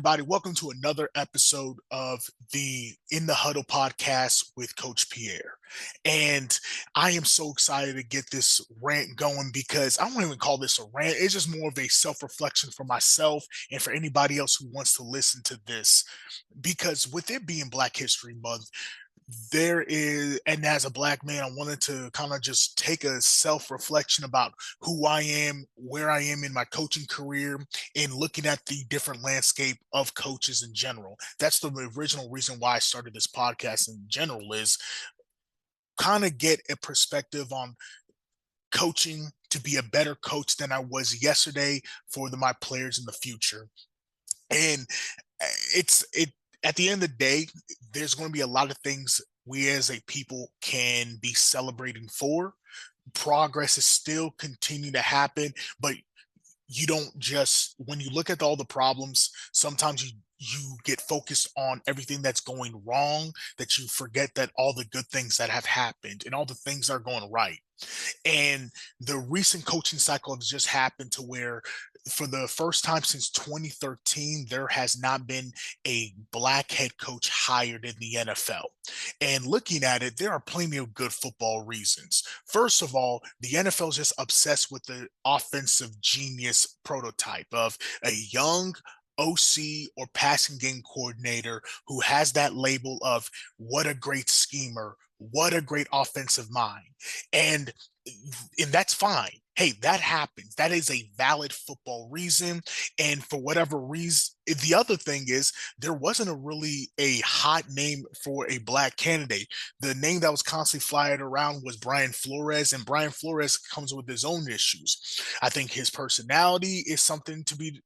everybody? Welcome to another episode of the In the Huddle podcast with Coach Pierre. And I am so excited to get this rant going because I won't even call this a rant. It's just more of a self-reflection for myself and for anybody else who wants to listen to this. Because with it being Black History Month, there is, and as a black man, I wanted to kind of just take a self-reflection about who I am, where I am in my coaching career, and looking at the different landscape of coaches in general. That's the original reason why I started this podcast in general, is kind of get a perspective on coaching to be a better coach than I was yesterday for my players in the future. And it at the end of the day, there's going to be a lot of things we as a people can be celebrating for. Progress is still continuing to happen, but you don't just, when you look at all the problems, sometimes you get focused on everything that's going wrong, that you forget that all the good things that have happened and all the things that are going right. And the recent coaching cycle has just happened to where, for the first time since 2013, there has not been a black head coach hired in the NFL. And looking at it, there are plenty of good football reasons. First of all, the NFL is just obsessed with the offensive genius prototype of a young OC or passing game coordinator who has that label of what a great schemer, what a great offensive mind. And that's fine. Hey, that happens. That is a valid football reason. And for whatever reason, the other thing is there wasn't a hot name for a black candidate. The name that was constantly flying around was Brian Flores, and Brian Flores comes with his own issues. I think his personality is something to be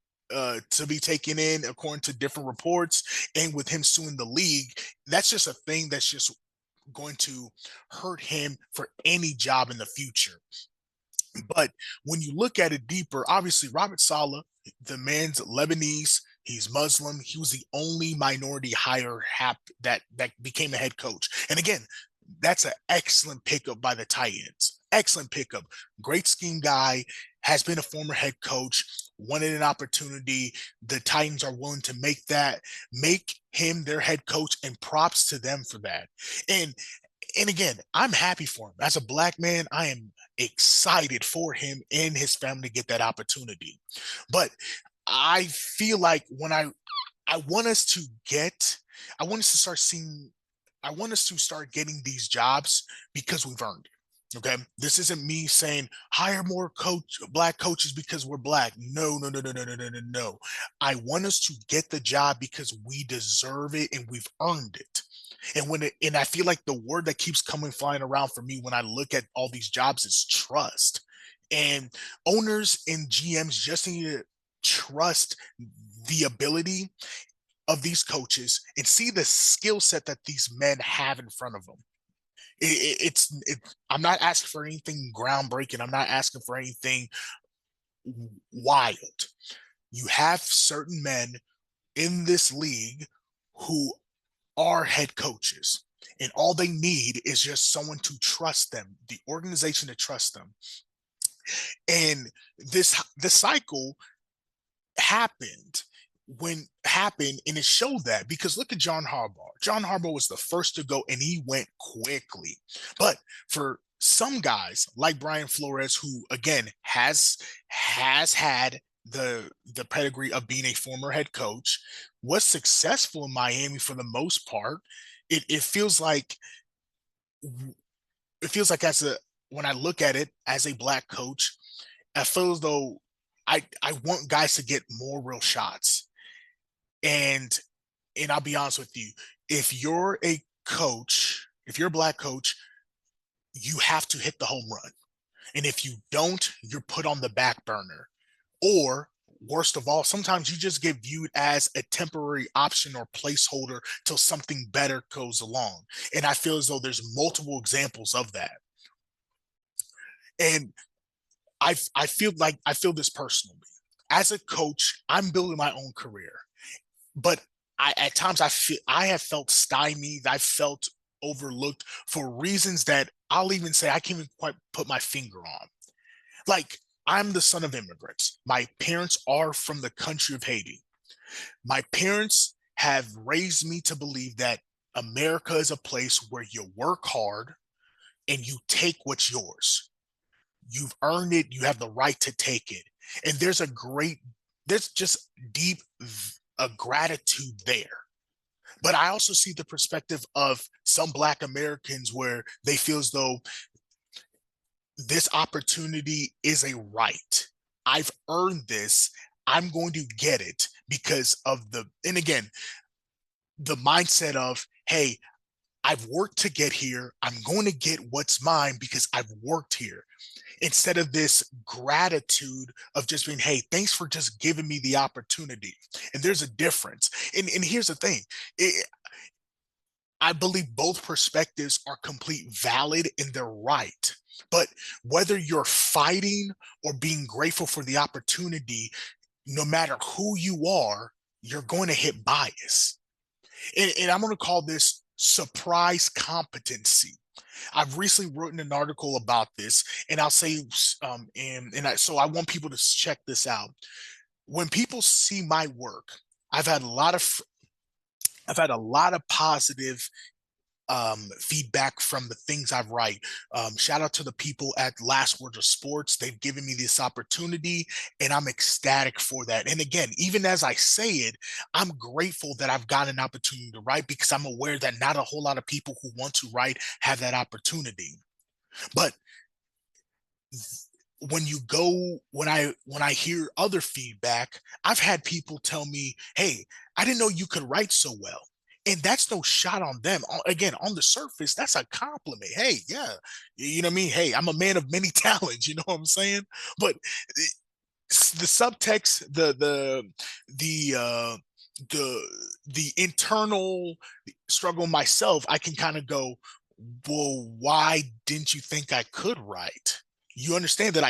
taken in according to different reports. And with him suing the league, that's just a thing that's just going to hurt him for any job in the future. But when you look at it deeper, obviously Robert Saleh, the man's Lebanese, he's Muslim. He was the only minority hire that became a head coach. And again, that's an excellent pickup by the Titans. Excellent pickup. Great scheme guy, has been a former head coach, wanted an opportunity. The Titans are willing to make him their head coach, and props to them for that. And and again, I'm happy for him. As a black man, I am excited for him and his family to get that opportunity. But I feel like I want us to get, I want us to start seeing, I want us to start getting these jobs because we've earned it. Okay. This isn't me saying hire more black coaches because we're black. No, no, no, no, no, no, no, no, no. I want us to get the job because we deserve it and we've earned it. And I feel like the word that keeps coming flying around for me when I look at all these jobs is trust. And owners and GMs just need to trust the ability of these coaches and see the skill set that these men have in front of them. I'm not asking for anything groundbreaking. I'm not asking for anything wild. You have certain men in this league who are head coaches, and all they need is just someone to trust them, the organization to trust them. And the cycle happened and it showed that, because look at John Harbaugh. John Harbaugh was the first to go and he went quickly. But for some guys like Brian Flores, who again has had the pedigree of being a former head coach, was successful in Miami for the most part. It feels like as a when I look at it as a black coach, I feel as though I want guys to get more real shots. And I'll be honest with you, if you're a black coach, you have to hit the home run. And if you don't, you're put on the back burner. Or worst of all, sometimes you just get viewed as a temporary option or placeholder till something better goes along. And I feel as though there's multiple examples of that. And I feel this personally. As a coach, I'm building my own career, but at times I have felt stymied. I felt overlooked for reasons that I'll even say I can't even quite put my finger on. Like, I'm the son of immigrants. My parents are from the country of Haiti. My parents have raised me to believe that America is a place where you work hard and you take what's yours. You've earned it, you have the right to take it. And there's just deep a gratitude there. But I also see the perspective of some Black Americans where they feel as though this opportunity is a right. I've earned this. I'm going to get it because of and again, the mindset of, hey, I've worked to get here. I'm going to get what's mine because I've worked here. Instead of this gratitude of just being, hey, thanks for just giving me the opportunity. And there's a difference. And here's the thing. I believe both perspectives are complete valid and they're right. But whether you're fighting or being grateful for the opportunity, no matter who you are, you're going to hit bias. And I'm going to call this surprise competency. I've recently written an article about this, and I'll say, so I want people to check this out. When people see my work, I've had a lot of I've had a lot of positive feedback from the things I write. Shout out to the people at Last Words of Sports. They've given me this opportunity, and I'm ecstatic for that. And again, even as I say it, I'm grateful that I've got an opportunity to write because I'm aware that not a whole lot of people who want to write have that opportunity. But when I hear other feedback, I've had people tell me, hey, I didn't know you could write so well. And that's no shot on them. Again, on the surface, that's a compliment. Hey, yeah, you know what I mean? Hey, I'm a man of many talents, you know what I'm saying? But the subtext, the the internal struggle myself, I can kind of go, well, why didn't you think I could write? You understand that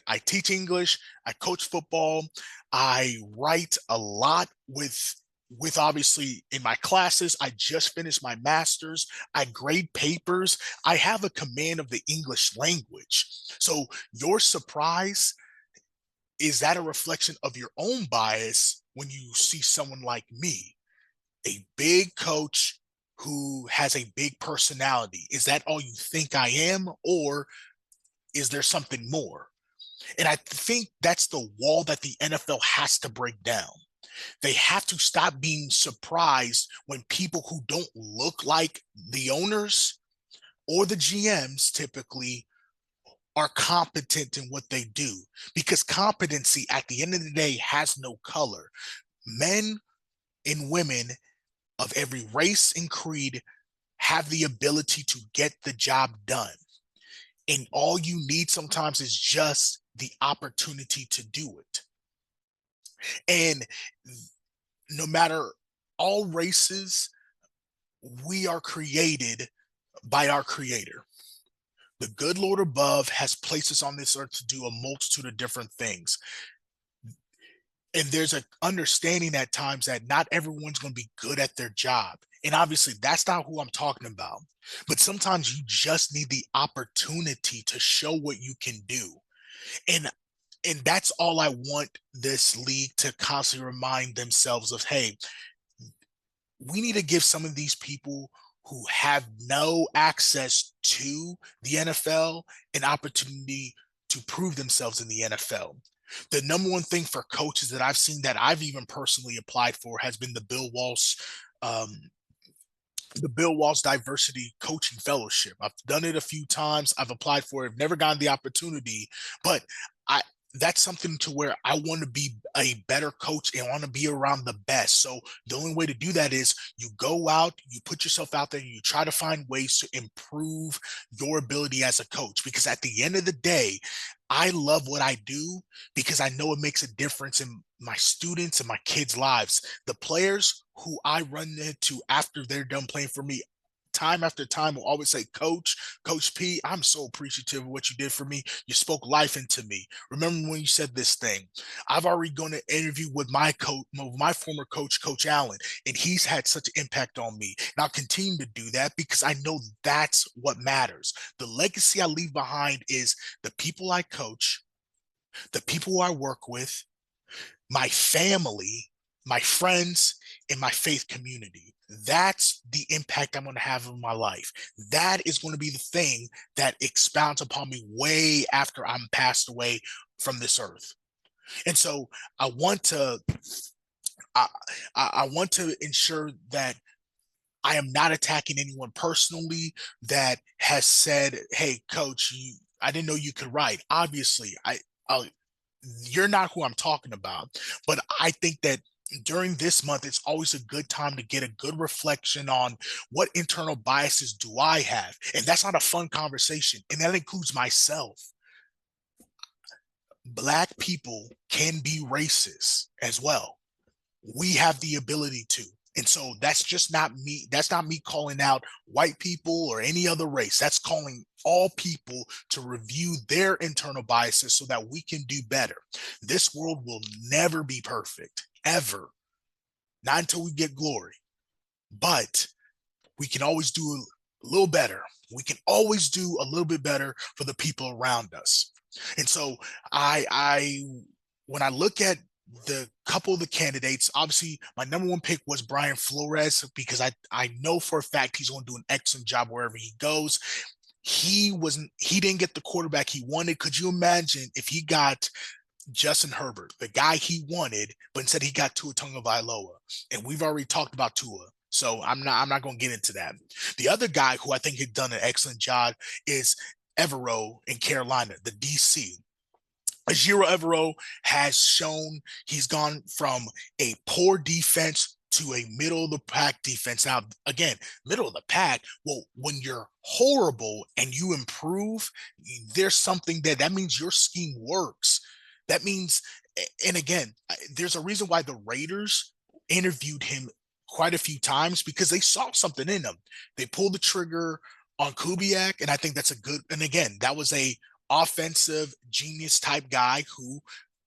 I teach English, I coach football, I write a lot with obviously in my classes. I just finished my master's. I grade papers. I have a command of the English language. So your surprise, is that a reflection of your own bias when you see someone like me, a big coach who has a big personality? Is that all you think I am, or is there something more? And I think that's the wall that the NFL has to break down. They have to stop being surprised when people who don't look like the owners or the GMs typically are competent in what they do, because competency at the end of the day has no color. Men and women of every race and creed have the ability to get the job done. And all you need sometimes is just the opportunity to do it. And no matter all races, we are created by our creator. The good Lord above has placed us on this earth to do a multitude of different things. And there's an understanding at times that not everyone's going to be good at their job. And obviously, that's not who I'm talking about. But sometimes you just need the opportunity to show what you can do. And and that's all I want this league to constantly remind themselves of. Hey, we need to give some of these people who have no access to the NFL an opportunity to prove themselves in the NFL. The number one thing for coaches that I've seen that I've even personally applied for has been um, the Bill Walsh Diversity Coaching Fellowship. I've done it a few times. I've applied for it. I've never gotten the opportunity, but I that's something to where I want to be a better coach and want to be around the best. So the only way to do that is you go out, you put yourself out there, and you try to find ways to improve your ability as a coach. Because at the end of the day, I love what I do because I know it makes a difference in my students and my kids' lives. The players who I run into after they're done playing for me, time after time, will always say, Coach P, I'm so appreciative of what you did for me. You spoke life into me. Remember when you said this thing? I've already gone to interview with my coach, my former coach, Coach Allen, and he's had such an impact on me. And I'll continue to do that because I know that's what matters. The legacy I leave behind is the people I coach, the people I work with, my family, my friends, and my faith community. That's the impact I'm going to have in my life. That is going to be the thing that expounds upon me way after I'm passed away from this earth. And so I want to I, I want to ensure that I am not attacking anyone personally that has said, "Hey, coach, I didn't know you could write." Obviously, I you're not who I'm talking about, but I think that during this month, it's always a good time to get a good reflection on what internal biases do I have, and that's not a fun conversation, and that includes myself. Black people can be racist as well. We have the ability to. And so that's just not me. That's not me calling out white people or any other race. That's calling all people to review their internal biases so that we can do better. This world will never be perfect, ever. Not until we get glory. But we can always do a little better. We can always do a little bit better for the people around us. And so I when I look at the couple of the candidates, obviously my number one pick was Brian Flores because I know for a fact he's going to do an excellent job wherever he goes. He didn't get the quarterback he wanted. Could you imagine if he got Justin Herbert, the guy he wanted, but instead he got Tua Tagovailoa, and we've already talked about Tua, so I'm not going to get into that. The other guy who I think had done an excellent job is Evero in Carolina, the DC. Ejiro Evero has shown he's gone from a poor defense to a middle of the pack defense. Now, again, middle of the pack. Well, when you're horrible and you improve, there's something that means your scheme works. That means, and again, there's a reason why the Raiders interviewed him quite a few times because they saw something in him. They pulled the trigger on Kubiak, and I think that's a good. And again, that was a offensive genius type guy who,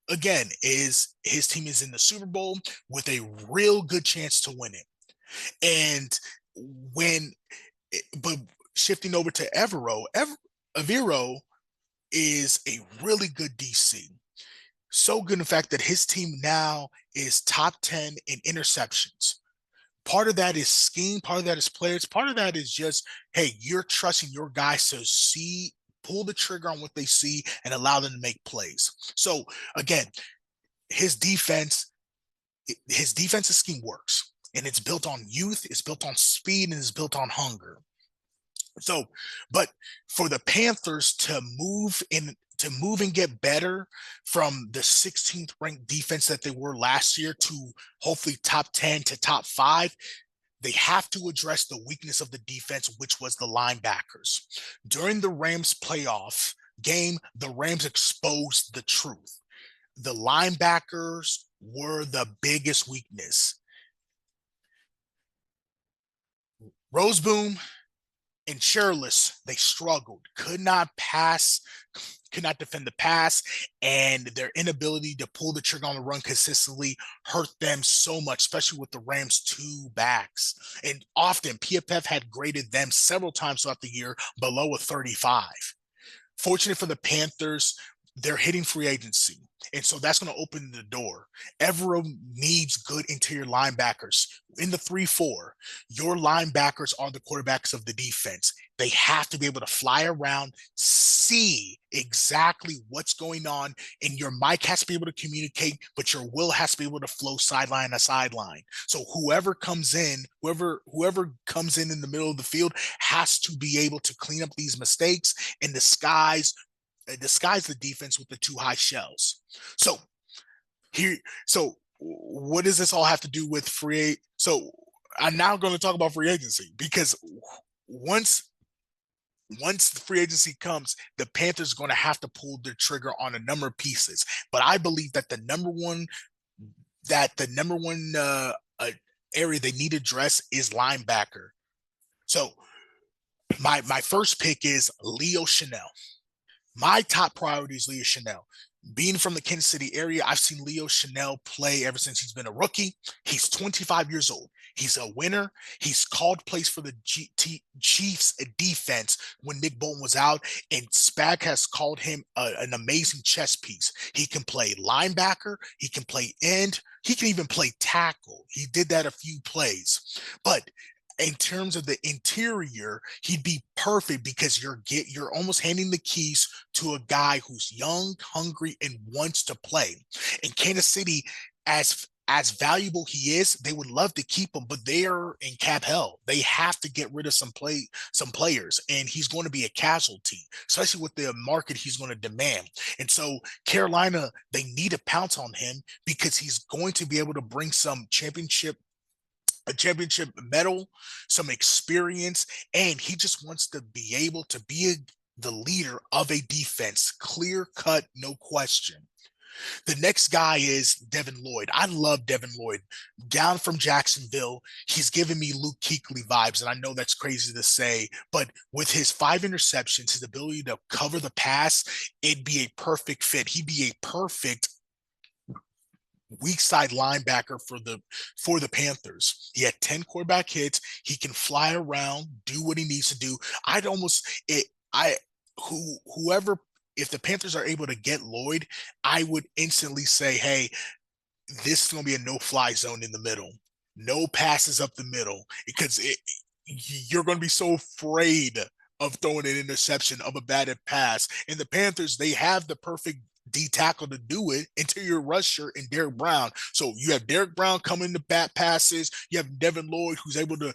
again, is his team is in the Super Bowl with a real good chance to win it. And when, but shifting over to Evero is a really good DC. So good in fact that his team now is top 10 in interceptions. Part of that is scheme, part of that is players, part of that is just, hey, you're trusting your guys to pull the trigger on what they see and allow them to make plays. So again, his defensive scheme works, and it's built on youth, it's built on speed, and it's built on hunger. So, but for the Panthers to move and get better from the 16th ranked defense that they were last year to hopefully top 10 to top 5, they have to address the weakness of the defense, which was the linebackers. During the Rams playoff game, the Rams exposed the truth. The linebackers were the biggest weakness. Roseboom and Sherless, they struggled, could not defend the pass, and their inability to pull the trigger on the run consistently hurt them so much, especially with the Rams' two backs. And often PFF had graded them several times throughout the year below a 35. Fortunate for the Panthers, they're hitting free agency. And so that's going to open the door. Evero needs good interior linebackers. In the 3-4, your linebackers are the quarterbacks of the defense. They have to be able to fly around, see exactly what's going on, and your mic has to be able to communicate, but your will has to be able to flow sideline to sideline. So whoever comes in in the middle of the field has to be able to clean up these mistakes and disguise the defense with the two high shells. So what does this all have to do with free? So I'm now going to talk about free agency because once the free agency comes, the Panthers are going to have to pull their trigger on a number of pieces. But I believe that the number one area they need to address is linebacker. So my first pick is Leo Chenal. My top priority is Leo Chenal. Being from the Kansas City area, I've seen Leo Chenal play ever since he's been a rookie. He's 25 years old. He's a winner. He's called plays for the Chiefs defense when Nick Bolton was out, and Spag has called him an amazing chess piece. He can play linebacker. He can play end. He can even play tackle. He did that a few plays. But in terms of the interior, he'd be perfect because you're almost handing the keys to a guy who's young, hungry, and wants to play. In Kansas City, as valuable he is, they would love to keep him, but they're in cap hell. They have to get rid of some players, and he's going to be a casualty, especially with the market he's going to demand. And so Carolina, they need to pounce on him because he's going to be able to bring a championship medal, some experience, and he just wants to be able to be the leader of a defense, clear cut, no question. The next guy is Devin Lloyd. I love Devin Lloyd. Down from Jacksonville, he's giving me Luke Kuechly vibes, and I know that's crazy to say, but with his 5 interceptions, his ability to cover the pass, it'd be a perfect fit. He'd be a perfect weak side linebacker for the Panthers. He had 10 quarterback hits. He can fly around, do what he needs to do. I'd almost it I whoever if the Panthers are able to get Lloyd, I would instantly say, hey, this is going to be a no-fly zone in the middle. No passes up the middle because you're going to be so afraid of throwing an interception of a batted pass. And the Panthers, they have the perfect D tackle to do it, interior rusher and Derek Brown. So you have Derek Brown coming to bat passes. You have Devin Lloyd who's able to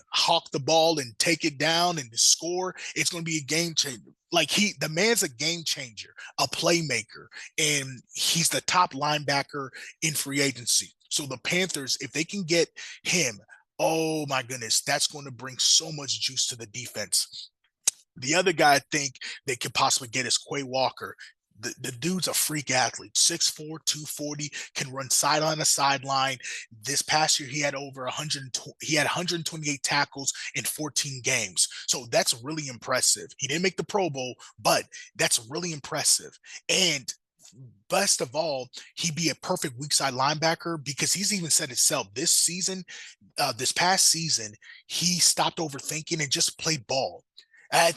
hawk the ball and take it down and score. It's going to be a game changer. Like the man's a game changer, a playmaker, and he's the top linebacker in free agency. So the Panthers, if they can get him, oh my goodness, that's going to bring so much juice to the defense. The other guy I think they could possibly get is Quay Walker. The dude's a freak athlete, 6'4", 240, can run sideline to sideline. This past year, he had 128 tackles in 14 games. So that's really impressive. He didn't make the Pro Bowl, but that's really impressive. And best of all, he'd be a perfect weak side linebacker because he's even said itself this season, this past season, he stopped overthinking and just played ball. I,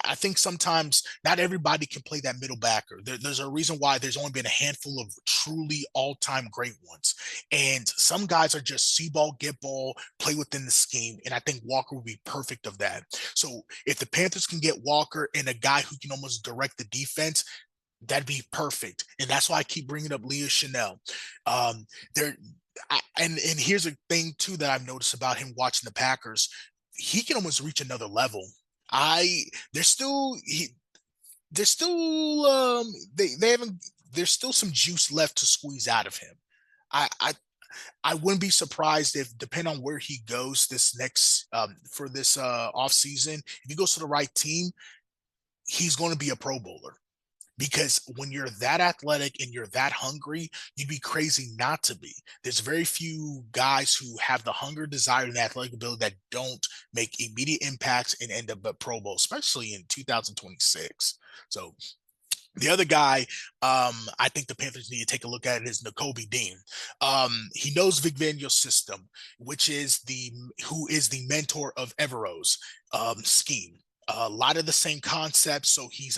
I think sometimes not everybody can play that middle backer. There's a reason why there's only been a handful of truly all-time great ones. And some guys are just see ball, get ball, play within the scheme. And I think Walker would be perfect of that. So if the Panthers can get Walker and a guy who can almost direct the defense, that'd be perfect. And that's why I keep bringing up Leo Chanel. Um, there, and here's a thing too that I've noticed about him watching the Packers. He can almost reach another level. I there's still he there's still they haven't there's still some juice left to squeeze out of him. I I I wouldn't be surprised if depending on where he goes this next for this off season, if he goes to the right team, he's going to be a pro bowler because when you're that athletic and you're that hungry, you'd be crazy not to be. There's very few guys who have the hunger, desire, and athletic ability that don't make immediate impacts and end up at Pro Bowl, especially in 2026. So the other guy, I think the Panthers need to take a look at it is Nakobe Dean. He knows Vic Vangel's system, which is who is the mentor of Evero's scheme. A lot of the same concepts, so he's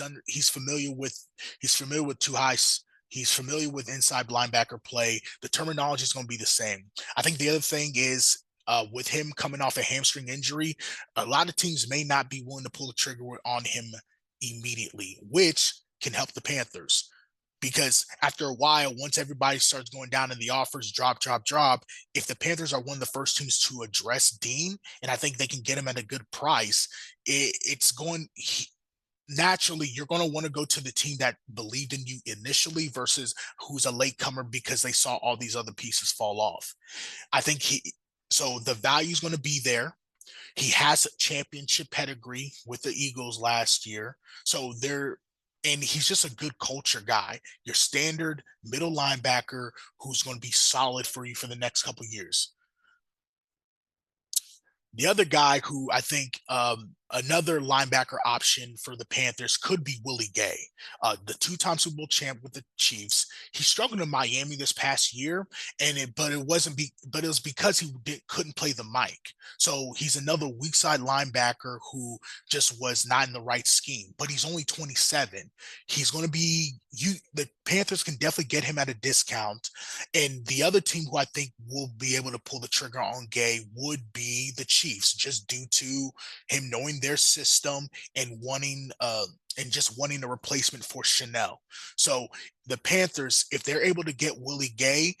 familiar with two highs. He's familiar with inside linebacker play. The terminology is going to be the same. I think the other thing is with him coming off a hamstring injury, a lot of teams may not be willing to pull the trigger on him immediately, which can help the Panthers. Because after a while, once everybody starts going down and the offers drop, if the Panthers are one of the first teams to address Dean, and I think they can get him at a good price, it's going naturally you're going to want to go to the team that believed in you initially versus who's a latecomer because they saw all these other pieces fall off. I think so the value is going to be there. He has a championship pedigree with the Eagles last year. So and he's just a good culture guy. Your standard middle linebacker who's going to be solid for you for the next couple of years. The other guy who I think Another linebacker option for the Panthers could be Willie Gay, the two-time Super Bowl champ with the Chiefs. He struggled in Miami this past year, but it wasn't but it was because couldn't play the mic. So he's another weak side linebacker who just was not in the right scheme. But he's only 27. He's going to be you. The Panthers can definitely get him at a discount, and the other team who I think will be able to pull the trigger on Gay would be the Chiefs, just due to him knowing their system and just wanting a replacement for Chanel. So the Panthers, if they're able to get Willie Gay,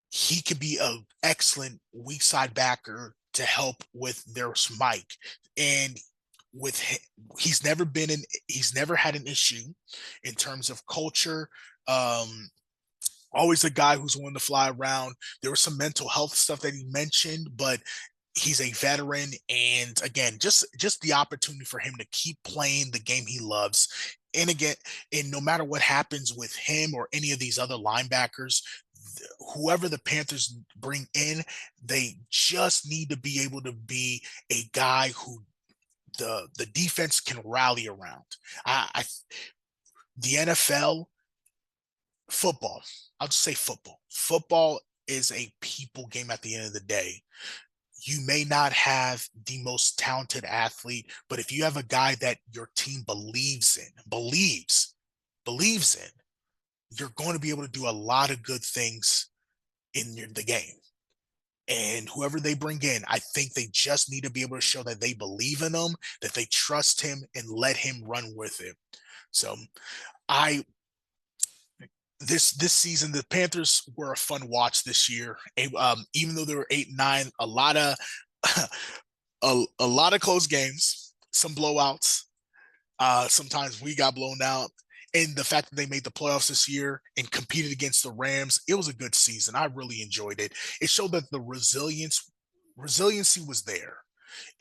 he could be an excellent weak side backer to help with their Mike. And with him, he's never had an issue in terms of culture. Always a guy who's willing to fly around. There was some mental health stuff that he mentioned, but he's a veteran, and again, just the opportunity for him to keep playing the game he loves. And again, and no matter what happens with him or any of these other linebackers, whoever the Panthers bring in, they just need to be able to be a guy who the defense can rally around. I the NFL football, I'll just say football. Football is a people game at the end of the day. You may not have the most talented athlete, but if you have a guy that your team believes in, you're going to be able to do a lot of good things in the game. And whoever they bring in, I think they just need to be able to show that they believe in him, that they trust him, and let him run with it. So I this season, the Panthers were a fun watch this year. Even though they were 8-9, a lot of close games, some blowouts. Sometimes we got blown out. And the fact that they made the playoffs this year and competed against the Rams, it was a good season. I really enjoyed it. It showed that the resiliency was there.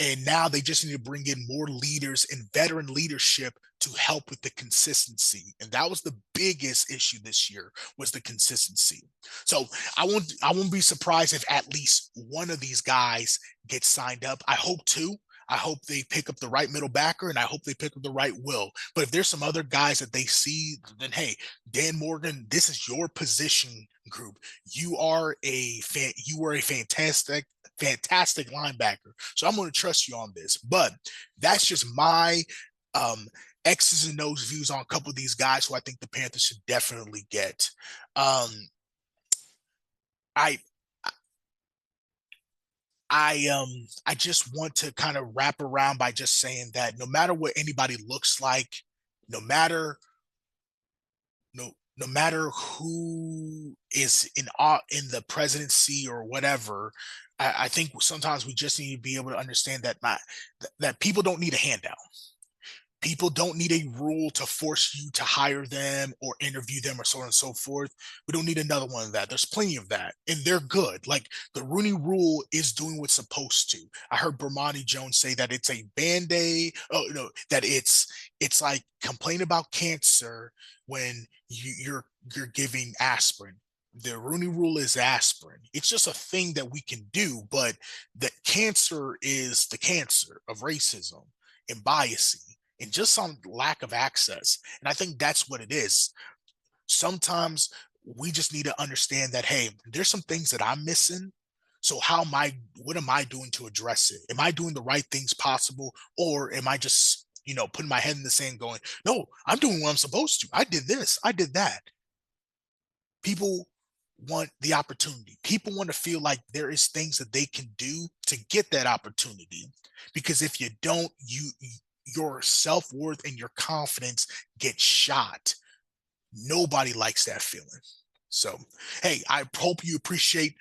And now they just need to bring in more leaders and veteran leadership to help with the consistency. And that was the biggest issue this year, was the consistency. So I won't be surprised if at least one of these guys gets signed up. I hope two. I hope they pick up the right middle backer, and I hope they pick up the right Will. But if there's some other guys that they see, then hey, Dan Morgan, this is your position group. You are a fantastic linebacker. So I'm going to trust you on this. But that's just my X's and O's views on a couple of these guys who I think the Panthers should definitely get. Um, I I just want to kind of wrap around by just saying that no matter what anybody looks like, no matter no matter who is in the presidency or whatever, I think sometimes we just need to be able to understand that people don't need a handout. People don't need a rule to force you to hire them or interview them or so on and so forth. We don't need another one of that. There's plenty of that, and they're good. Like the Rooney Rule is doing what's supposed to. I heard Bermani Jones say that it's a band-aid. Oh no, that it's like complain about cancer when you're giving aspirin. The Rooney Rule is aspirin. It's just a thing that we can do, but that cancer is the cancer of racism and biasing and just some lack of access. And I think that's what it is. Sometimes we just need to understand that, hey, there's some things that I'm missing. So what am I doing to address it? Am I doing the right things possible? Or am I just, putting my head in the sand going, no, I'm doing what I'm supposed to. I did this, I did that. People want the opportunity. People want to feel like there is things that they can do to get that opportunity. Because if you don't, your self-worth and your confidence get shot. Nobody likes that feeling. So, hey, I hope you appreciate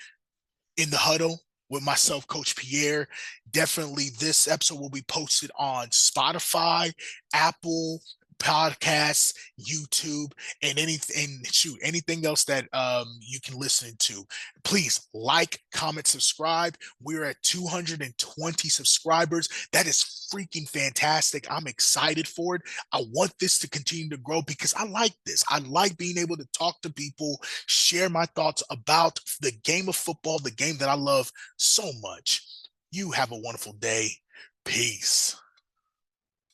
In the Huddle with myself, Coach Pierre. Definitely this episode will be posted on Spotify, Apple Podcasts, YouTube, and anything else that you can listen to. Please like, comment, subscribe. We're at 220 subscribers. That is freaking fantastic. I'm excited for it. I want this to continue to grow because I like this. I like being able to talk to people, share my thoughts about the game of football, the game that I love so much. You have a wonderful day. Peace.